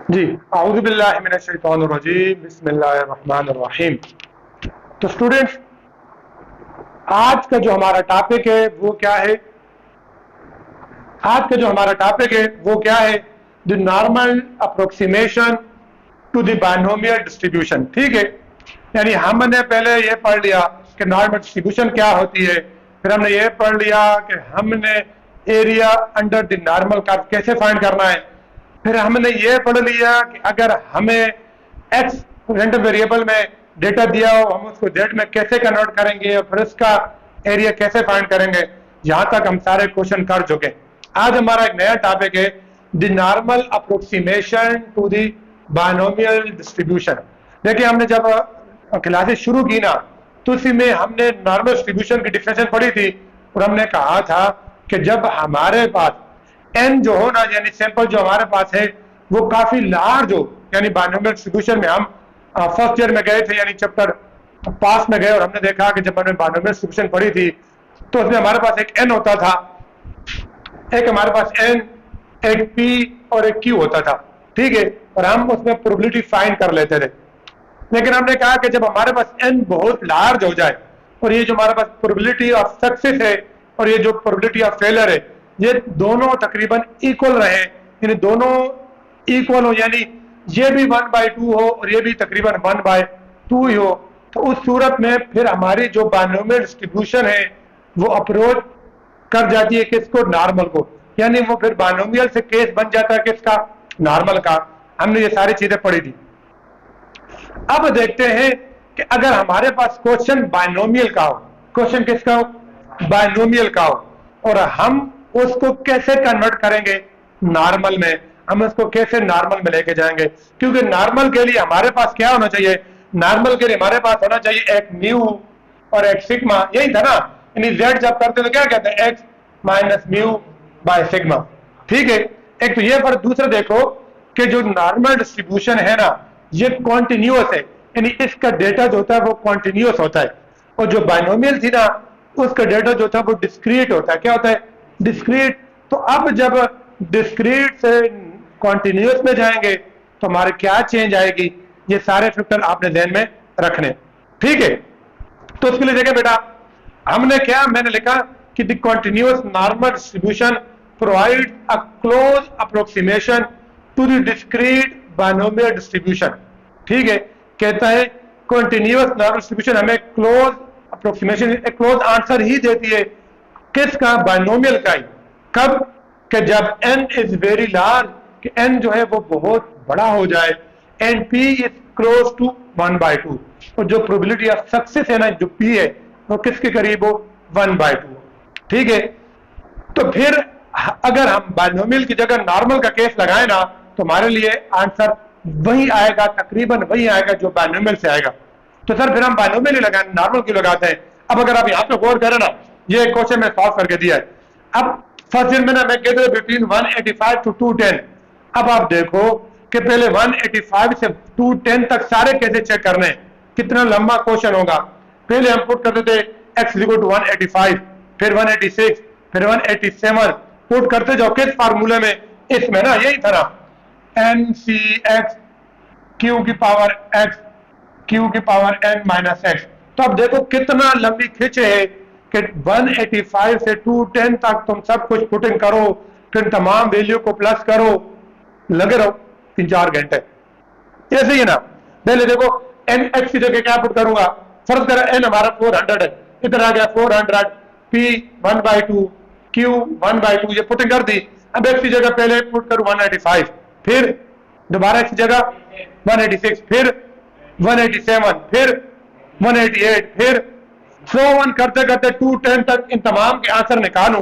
जी, आऊज़ु बिल्लाहि मिनश शैतानिर रजीम, बिस्मिल्लाहिर रहमानिर रहीम। तो स्टूडेंट्स, आज का जो हमारा टॉपिक है वो क्या है? आज का जो हमारा टॉपिक है वो क्या है? The normal approximation to the binomial distribution. ठीक है, यानी हमने पहले ये पढ़ लिया कि नॉर्मल डिस्ट्रीब्यूशन क्या होती है, फिर हमने ये पढ़ लिया कि हमने area under the normal curve कैसे फाइंड करना है, फिर हमने ये पढ़ लिया कि अगर हमें एक्स रेंडम वेरिएबल में डेटा दिया हो हम उसको जेड में कैसे कन्वर्ट करेंगे और फिर उसका एरिया कैसे फाइंड करेंगे। यहां तक हम सारे क्वेश्चन कर चुके। आज हमारा एक नया टॉपिक है the normal approximation to the binomial distribution. देखिए, हमने जब क्लासेस शुरू की ना तो उसी में हमने नॉर्मल डिस्ट्रीब्यूशन की डिफिनेशन पढ़ी थी और हमने कहा था कि जब हमारे पास एन जो हो ना, यानी सैंपल जो हमारे पास है वो काफी लार्ज हो, यानी बायनोमियल डिस्ट्रीब्यूशन में हम फर्स्ट ईयर में गए थे, यानी चैप्टर पास में गए और हमने देखा कि जब हमने बायनोमियल डिस्ट्रीब्यूशन पढ़ी थी तो उसमें हमारे पास एक एन होता था, एक हमारे पास एन, एक पी और एक क्यू होता था। ठीक है, और हम उसमें प्रोबेबिलिटी फाइंड कर लेते थे। लेकिन हमने कहा कि जब हमारे पास एन बहुत लार्ज हो जाए और ये जो हमारे पास प्रोबेबिलिटी ऑफ सक्सेस है और ये जो प्रोबेबिलिटी ऑफ फेलियर है ये दोनों तकरीबन इक्वल रहे, यानी दोनों इक्वल हो, यानी ये भी 1/2 हो और ये भी तकरीबन 1/2 ही हो, तो उस सूरत में फिर हमारी जो बायनोमियल डिस्ट्रीब्यूशन है वो अप्रोच कर जाती है किसको? नॉर्मल को। यानी वो फिर बायनोमियल से केस बन जाता है किसका? नॉर्मल का। हमने ये सारी चीजें पढ़ी थी। अब देखते हैं कि अगर हमारे पास क्वेश्चन बायनोमियल का हो, क्वेश्चन किसका हो? बायनोमियल का हो, और हम उसको कैसे कन्वर्ट करेंगे नॉर्मल में, हम उसको कैसे नॉर्मल में लेके जाएंगे? क्योंकि नॉर्मल के लिए हमारे पास क्या होना चाहिए? नॉर्मल के लिए हमारे पास होना चाहिए एक म्यू और एक सिग्मा, यही था ना। यानी जेड जब करते तो क्या कहते हैं? X minus mu by sigma. ठीक है, एक तो ये फर्क। दूसरा देखो कि जो नॉर्मल डिस्ट्रीब्यूशन है ना ये कॉन्टिन्यूअस है, यानी इसका डेटा जो होता है वो कॉन्टिन्यूअस होता है, और जो बायनोमियल थी ना उसका डेटा जो था वो डिस्क्रीट होता है। क्या होता है? डिस्क्रीट। तो अब जब डिस्क्रीट से कॉन्टिन्यूअस में जाएंगे तो हमारे क्या चेंज आएगी, ये सारे फैक्टर आपने ध्यान में रखने। ठीक है, तो उसके लिए देखें बेटा, हमने क्या, मैंने लिखा कि the continuous normal distribution provide a close approximation to the discrete binomial distribution. ठीक है, कहता है कॉन्टिन्यूअस नॉर्मल डिस्ट्रीब्यूशन हमें क्लोज अप्रोक्सीमेशन, एक क्लोज आंसर ही देती है किसका? बायनोमियल का ही। कब? कि जब n इज वेरी लार्ज, कि n जो है वो बहुत बड़ा हो जाए, and p is close to 1/2, और जो प्रोबेबिलिटी ऑफ सक्सेस है ना जो p है वो किसके करीब हो? 1/2। ठीक है, तो फिर अगर हम बायनोमियल की जगह नॉर्मल का केस लगाए ना तो हमारे लिए आंसर वही आएगा, तकरीबन वही आएगा जो बायनोमियल से आएगा। तो सर फिर हम बायनोमियल ही लगाए, नॉर्मल क्यों लगाते हैं? अब अगर आप यहाँ पे गौर करें ना, ये क्वेश्चन मैं सॉल्व करके दिया है। अब फर्स्ट ईयर में ना मैं कहते हैं बिटवीन 185 टू 210। अब आप देखो कि पहले 185 से 210 तक सारे कैसे चेक करने हैं, कितना लंबा क्वेश्चन होगा। पहले हम पुट करते थे x = 185, फिर 186, फिर 187, पुट करते जाओ किस फार्मूले में? इसमें ना यही था ना, NCX Q की पावर x Q की पावर n माइनस x। तो अब देखो कितना लंबी खिंचे है कि 185 से 210 तक तुम सब कुछ पुटिंग करो, फिर तमाम वैल्यू को प्लस करो, लगे रहो 3-4 घंटे। ऐसे ही ना, पहले देखो एन एक्स की जगह क्या पुट करूंगा? फर्ज करें एन हमारा 400 है, इधर आ गया 400, पी 1/2, क्यू 1/2, ये पुटिंग कर दी। अब एक्स की जगह पहले पुट करूं 185, फिर दोबारा एक्स की जगह 186, फिर 187, फिर 188, फिर 101 करते करते 210 तक इन तमाम के आंसर निकालूं,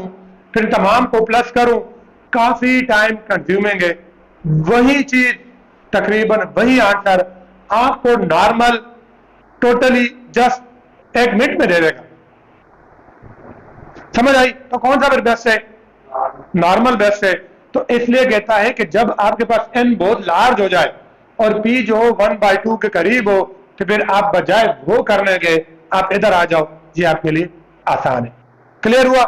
फिर तमाम को प्लस करूं, काफी टाइम कंज्यूमिंग है। वही चीज तकरीबन वही आंसर आपको नॉर्मल टोटली जस्ट 1 मिनट में दे देगा। समझ आई? तो कौन सा फिर बेस्ट है? नॉर्मल बेस्ट है। तो इसलिए कहता है कि जब आपके पास n बहुत लार्ज हो जाए और p जो हो 1/2 के करीब हो तो फिर आप बजाय वो करने के आप इधर आ जाओ, ये आपके लिए आसान है। क्लियर हुआ?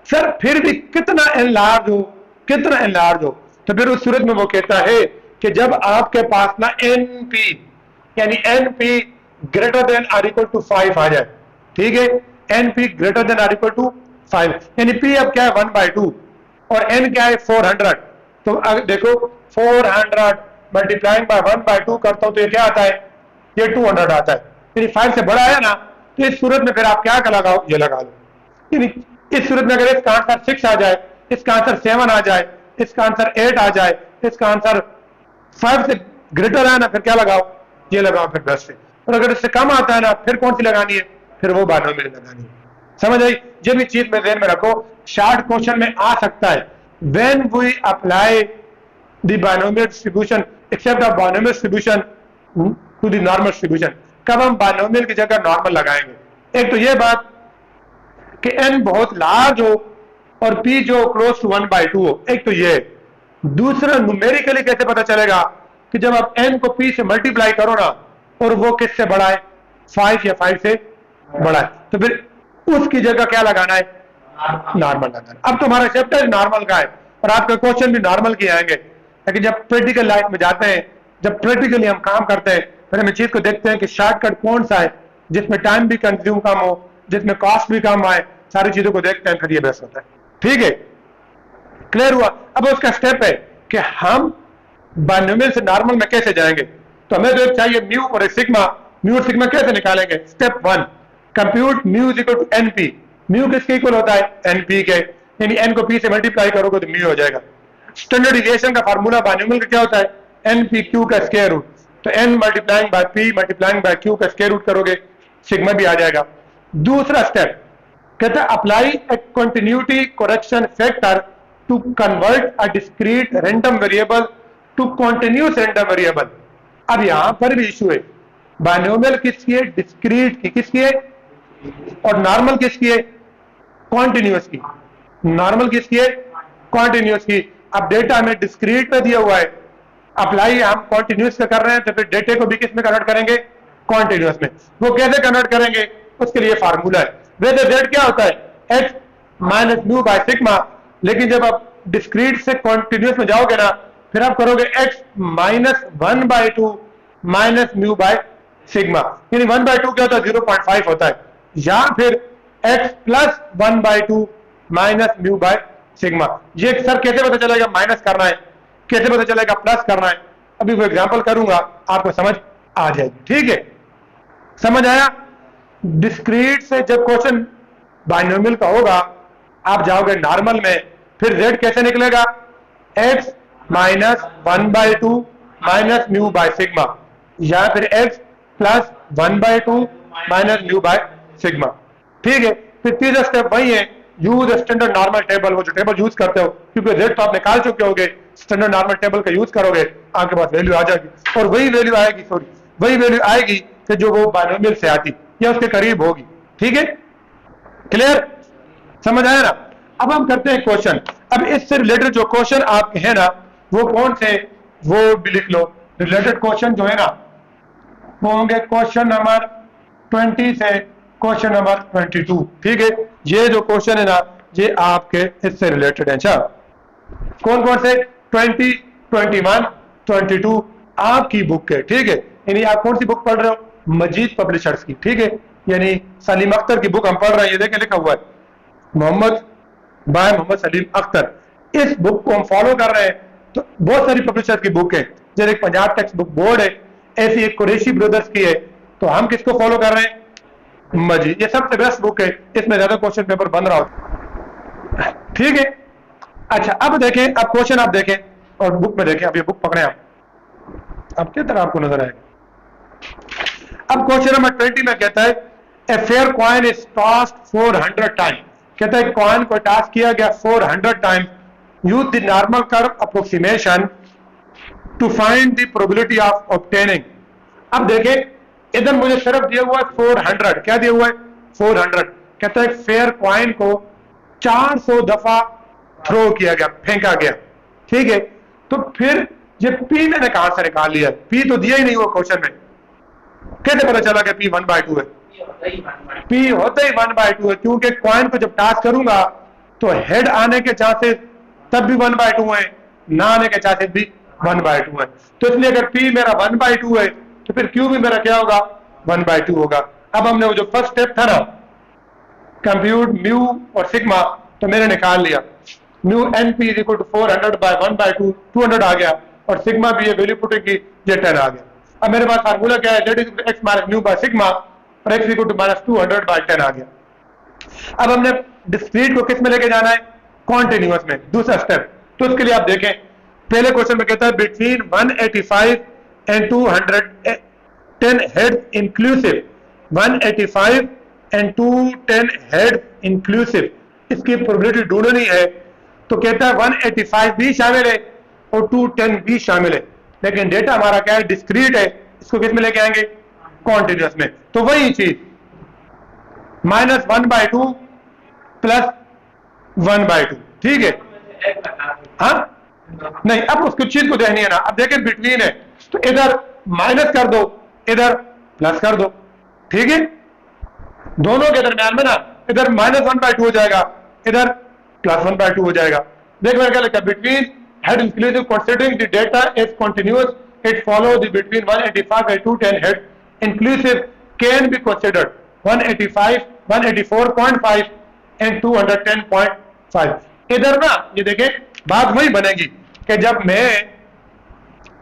सर फिर भी कितना n लार्ज हो, कितना n लार्ज हो? तो फिर उस सूरत में वो कहता है कि जब आपके पास ना NP यानी NP greater than or equal to 5 आ जाए, ठीक है, NP greater than or equal to 5, यानी P अब क्या है 1/2 और N क्या है 400, तो अगर देखो 400 मल्टीप्लाइंग बाय 1/2 करता हूं तो ये क्या आता है, ये 200 आता है, यानी 5 से बड़ा है ना, तो इस सूरत में फिर आप क्या लगाओ, ये लगा लो, यानी इस सूरत में अगर इसका आंसर 6 आ जाए, इसका आंसर 7 आ जाए, इसका आंसर 8 आ जाए, इसका आंसर 5 से ग्रेटर है ना, फिर क्या लगाओ, ये लगाओ फिर 10 से, और अगर इससे कम आता है ना, फिर कौन सी लगानी है, फिर वो बाइनोमियल लगानी है। समझ आई? ये भी चीज में ध्यान में रखो, शॉर्ट क्वेश्चन में आ सकता है, when we apply the binomial distribution except the binomial distribution to the normal distribution, कब हम बाइनोमियल की जगह नॉर्मल लगाएंगे। एक तो ये बात कि n बहुत लार्ज हो और p जो क्लोज टू 1/2 हो, एक तो ये। दूसरा, न्यूमेरिकली कैसे पता चलेगा कि जब आप n को p से मल्टीप्लाई करो ना और वो किससे बड़ा है, 5 या 5 से बड़ा है, तो फिर उसकी जगह क्या लगाना है, नॉर्मल लगाना। अब तुम्हारा चैप्टर नॉर्मल का है और आपके क्वेश्चन भी नॉर्मल के आएंगे, लेकिन जब प्रैक्टिकल लाइफ में जाते हैं, जब प्रैक्टिकली हम काम करते हैं, फिर हम चीज को देखते हैं कि शॉर्टकट कौन सा है जिसमें टाइम भी कंज्यूम कम हो, जिसमें कॉस्ट भी कम आए, सारी चीजों को देखते हैं, फिर ये बेस्ट होता है। ठीक है, क्लियर हुआ? अब उसका स्टेप है कि हम बाइनोमियल से नॉर्मल में कैसे जाएंगे, तो हमें तो एक चाहिए म्यू और एक सिग्मा। म्यू और सिग्मा कैसे निकालेंगे? Step 1, compute mu is equal to NP. Mu किसके इक्वल होता है, एनपी के, यानी एन को पी से मल्टीप्लाई करोगे तो म्यू हो जाएगा। स्टैंडर्ड डिविएशन का फार्मूला बाइनोमियल का क्या होता है, एनपी क्यू का स्क्वायर रूट, तो N multiplying by P multiplying by Q का स्क्वायर रूट करोगे, सिग्मा भी आ जाएगा। दूसरा स्टेप कहता है apply a continuity correction factor to convert a discrete random variable to continuous random variable. अब यहां पर भी इशू है, बाइनोमियल किसकी है, डिस्क्रीट की, किसकी है, और नॉर्मल किसकी है, कॉन्टिन्यूस की। नॉर्मल किसकी है, कॉन्टिन्यूस की। अब डेटा में डिस्क्रीट में दिया हुआ है, अप्लाई हम कॉन्टिन्यूस का कर रहे हैं, तो फिर डेटे को भी किस में कन्वर्ट करेंगे, कॉन्टिन्यूस में। वो कैसे कन्वर्ट करेंगे, उसके लिए फार्मूला है। वैसे जेड क्या होता है, x minus mu by sigma, लेकिन जब आप डिस्क्रीट से कॉन्टिन्यूस में जाओगे ना, फिर आप करोगे x minus 1/2 minus mu by sigma, यानी 1/2 क्या होता है, 0.5 होता है, या फिर x plus 1/2 minus mu by sigma. ये सर कैसे पता चलेगा माइनस करना है, कैसे पता चलेगा प्लस करना है, अभी वो एग्जांपल करूंगा, आपको समझ आ जाएगी। ठीक है, समझ आया? डिस्क्रीट से जब क्वेश्चन बाइनोमियल का होगा, आप जाओगे नॉर्मल में, फिर z कैसे निकलेगा, x minus 1/2 minus mu by sigma, या फिर x plus 1/2 minus mu by sigma. ठीक है, फिर तीसरा स्टेप वही है, यूज स्टैंडर्ड नॉर्मल टेबल। वो जो टेबल यूज करते हो, क्योंकि z तो आप निकाल चुके होगे, स्टैंडर्ड नॉर्मल टेबल का यूज करोगे, आपके पास वैल्यू आ जाएगी, और वही वैल्यू आएगी, वही वैल्यू आएगी कि जो वो बाइनोमियल से आती या उसके करीब होगी। ठीक है, क्लियर, समझ आया ना? अब हम करते हैं क्वेश्चन। अब इससे रिलेटेड जो क्वेश्चन आपके हैं ना, वो कौन से, वो भी लिख लो। रिलेटेड क्वेश्चन जो है ना, वो होंगे क्वेश्चन नंबर 20 से क्वेश्चन नंबर 22। ठीक है, ये जो क्वेश्चन है ना, ये आपके इससे रिलेटेड है। अच्छा, कौन कौन से, 20, 21, 22 आपकी बुक है। ठीक है, यानी आप कौन सी बुक पढ़ रहे हो, मजीद पब्लिशर्स की। ठीक है, यानी सलीम अख्तर की बुक हम पढ़ रहे हैं, ये देखें लिखा हुआ है मोहम्मद सलीम अख्तर। इस बुक को हम फॉलो कर रहे हैं, तो बहुत सारी पब्लिशर्स की बुक है, जैसे एक पंजाब टेक्स्ट बुक बोर्ड है, ऐसी एक कुरैशी ब्रदर्स की है, तो हम किसको फॉलो कर रहे हैं, मजीद। ये सबसे बेस्ट बुक है, इसमें ज्यादा क्वेश्चन पेपर बन रहा हो। ठीक है, अच्छा अब देखें, अब क्वेश्चन आप देखें और बुक में देखें। अब ये बुक पकड़े आप, अब किस तरह आपको नजर आएगा। अब क्वेश्चन नंबर 20 में कहता है a fair coin is tossed 400 time. कहता है कॉइन को टॉस किया गया 400 time, use the normal curve approximation to find the probability of obtaining. अब देखें इधर मुझे सिर्फ दिया हुआ है 400, क्या दिया हुआ है, 400। कहता है फेयर कॉइन को 400 दफा थ्रो किया गया, फेंका गया। ठीक है, तो फिर ये पी मैंने कहां से निकाल लिया, पी तो दिया ही नहीं हुआ क्वेश्चन में, कैसे पता चला कि पी 1/2 है, पी होता ही 1/2 है, क्योंकि कॉइन को जब टॉस करूंगा तो हेड आने के चांसेस तब भी 1/2 है, ना आने के चांसेस भी 1/2 है। तो इसलिए अगर P मेरा 1/2 है तो फिर Q भी मेरा क्या होगा, 1/2 होगा। अब हमने वो जो फर्स्ट स्टेप था ना, कंप्यूट म्यू और सिग्मा, तो मैंने निकाल लिया। Mu NP is equal to 400/1/2, 200 आ गया, और सिग्मा भी ये वैल्यू पुटिंग की, ये 10 आ गया। अब मेरे पास फार्मूला क्या है, z is x minus mu by sigma, और x इक्वल टू माइनस 200/10 आ गया। अब हमने डिस्क्रीट को किस में लेके जाना है, कॉन्टिन्यूअस में, दूसरा स्टेप। तो उसके लिए आप देखें, पहले क्वेश्चन में कहता है between 185 and 210 head inclusive, 185 and 210 head inclusive, इसकी प्रोबेबिलिटी ढूंढनी है। तो कहता है 185 भी शामिल है और 210 भी शामिल है, लेकिन डेटा हमारा क्या है, डिस्क्रीट है, इसको किस में लेके आएंगे, कॉन्टिन्यूअस में। तो वही चीज -1/2 प्लस 1/2, ठीक है। हाँ नहीं, अब उसको चीज को देखनी है ना। अब देखें बिटवीन है, तो इधर माइनस कर दो, इधर प्लस कर दो, ठीक है। दोनों के दरमियान में ना, इधर -1/2 हो जाएगा, इधर +1/2 हो जाएगा। देख मैंने क्या लिखा, between head inclusive considering the data is continuous, it follow the between 185 and 210 head inclusive can be considered 185, 184.5 and 210.5। इधर ना ये देखें, बात वही बनेगी कि जब मैं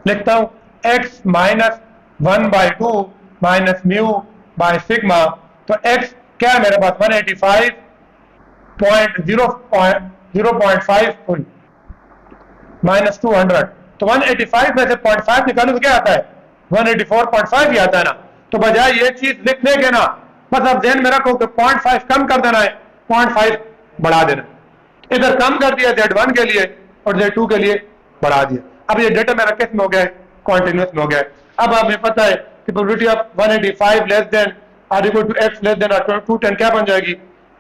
लिखता हूं x minus 1/2 minus mu by sigma, तो x क्या है मेरे पास 185.0.5 माइनस 200, तो 185 में से 0.5 निकालू तो क्या आता है, 184.5 ही आता है ना। तो बजाय ये चीज लिखने के ना, बस आप ध्यान में रखो कि 0.5 कम कर देना है, 0.5 बढ़ा देना। इधर कम कर दिया Z1 के लिए और Z2 के लिए बढ़ा दिया। अब ये डेटा मेरा किस में हो गया है, कॉन्टिन्यूअस में हो गया है। अब हमें पता है कि probability of 185 less than or equal to x less than 210 क्या बन जाएगी,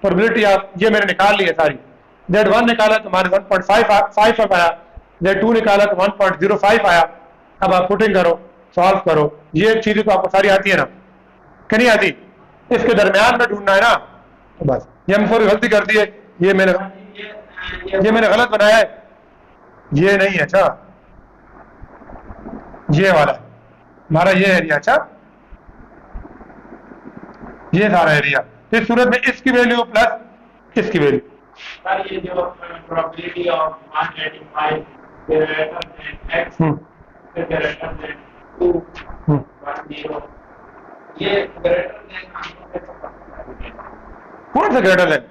प्रोबेबिलिटी ऑफ, ये मैंने निकाल ली है सारी। Z1 निकाला तो हमारे 1.5 आया, Z2 निकाला तो 1.05 आया। अब आप पुटिंग करो, सॉल्व करो, ये चीजें तो आपको सारी आती है ना, कि नहीं आती, इसके दरमियान में ढूंढना है ना। तो बस ये हम थोड़ी गलती कर दी है, ये मैंने गलत बनाया है, ये नहीं है। अच्छा ये वाला है हमारा, ये एरिया, अच्छा ये सारा एरिया। इस सूरत में इसकी वैल्यू प्लस इसकी वैल्यू, ये जो probability of 185 greater than x greater than 210, ये ग्रेटर देन कौन सा ग्रेटर देन,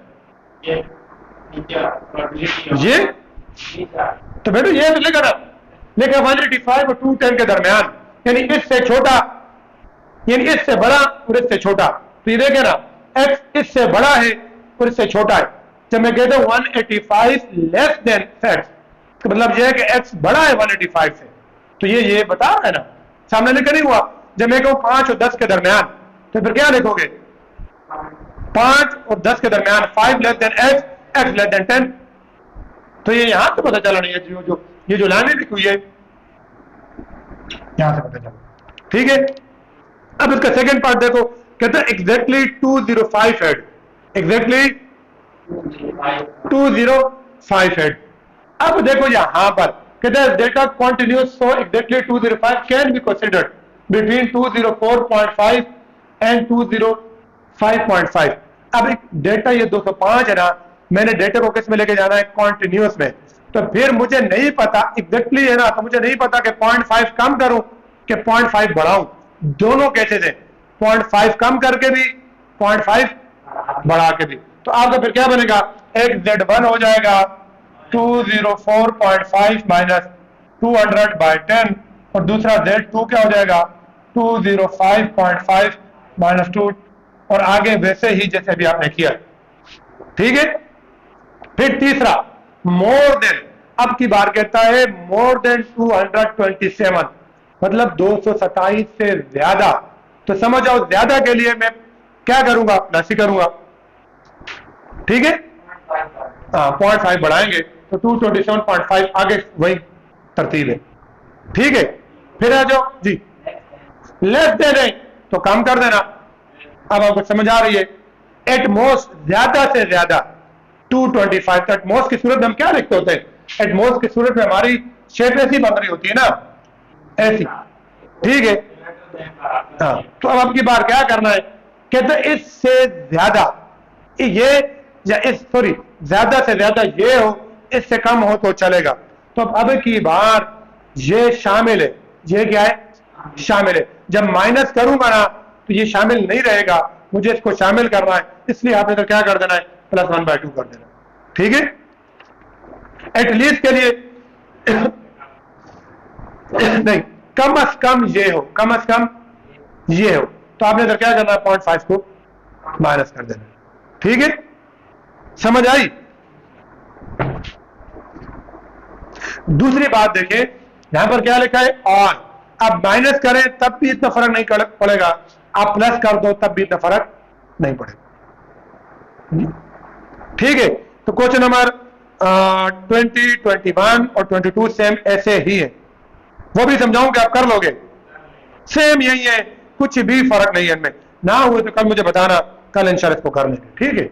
ये तो बेटा ये तो लिखा ना, लिखा 185 और 210 के दरमियान, यानी इससे छोटा, यानी इससे बड़ा और इससे छोटा। तो ये देखे ना, x इससे बड़ा है और इससे छोटा है। जब मैं कहता हूं 185 लेस देन x, तो मतलब ये है कि x बड़ा है 185 से, तो ये बता रहा है ना, सामने लिखा नहीं हुआ। जब मैं कहूं 5 और 10 के दरमियान, तो फिर क्या लिखोगे, 5 और 10 के दरमियान, 5 less than x, x less then 10। तो ये यहां से पता चला नहीं है, ये जो लाइन लिखी हुई है यहां से पता चला, ठीक है। अब इसका सेकंड पार्ट देखो, कहता है एग्जैक्टली 205 हेड, एग्जैक्टली 205 हेड। अब देखो यहां पर कहता है data continuous, so exactly 205 can be considered between 204.5 and 205.5। अब डेटा ये 205 है ना, मैंने डेटा को किस में लेके जाना है, कॉन्टिन्यूअस में। तो फिर मुझे नहीं पता एग्जैक्टली है ना, तो मुझे नहीं पता कि 0.5 कम करूं कि 0.5 बढ़ाऊं, दोनों कैसे थे, 0.5 कम करके भी 0.5 बढ़ा के भी। तो आपका फिर क्या बनेगा, एक Z1 हो जाएगा 204.5 माइनस 200/10, और दूसरा Z2 क्या हो जाएगा 205.5 माइनस 2, और आगे वैसे ही जैसे भी आपने किया, ठीक है। फिर तीसरा मोर देन, अब की बार कहता है मोर देन 227, मतलब 227 से ज्यादा। तो समझ आओ ज्यादा के लिए मैं क्या करूंगा, प्लस ही करूंगा, ठीक है। 0.5 बढ़ाएंगे तो 227.5, आगे वही तरतीब है, ठीक है। फिर आ जाओ जी, लेस दे दें तो कम कर देना। अब आपको समझ आ रही है, एट मोस्ट ज्यादा से ज्यादा 225। एट मोस्ट की सूरत में हम क्या लिखते होते हैं, एट मोस्ट की सूरत में हमारी शेप ऐसी बन रही होती है ना, ऐसी, ठीक है। हाँ, तो अब आपकी बार क्या करना है, कहते हैं इससे ज्यादा ये, या इस सॉरी ज्यादा से ज्यादा ये हो, इससे कम हो तो चलेगा। तो अब की बार ये शामिल है, ये क्या है, शामिल है। जब माइनस करूंगा ना तो ये शामिल नहीं रहेगा, मुझे इसको शामिल करना है, इसलिए आपने तो क्या कर देना है, +1/2 कर देना, ठीक है। एटलीस्ट के लिए नहीं, कम अज कम ये हो, कम अज कम ये हो, तो आपने इधर क्या करना है, 0.5 को माइनस कर देना, ठीक है। समझ आई। दूसरी बात देखिए, यहां पर क्या लिखा है, और अब माइनस करें तब भी इतना फर्क नहीं पड़ेगा, आप प्लस कर दो तब भी इतना फर्क नहीं पड़ेगा, ठीक है। तो क्वेश्चन नंबर 20, 21 और 22 सेम ऐसे ही है, वो भी समझाऊंगा, आप कर लोगे, सेम यही है, कुछ भी फर्क नहीं है इनमें। ना हुए तो कल मुझे बताना, कल इंशाल्लाह इसको कर लेंगे, ठीक है।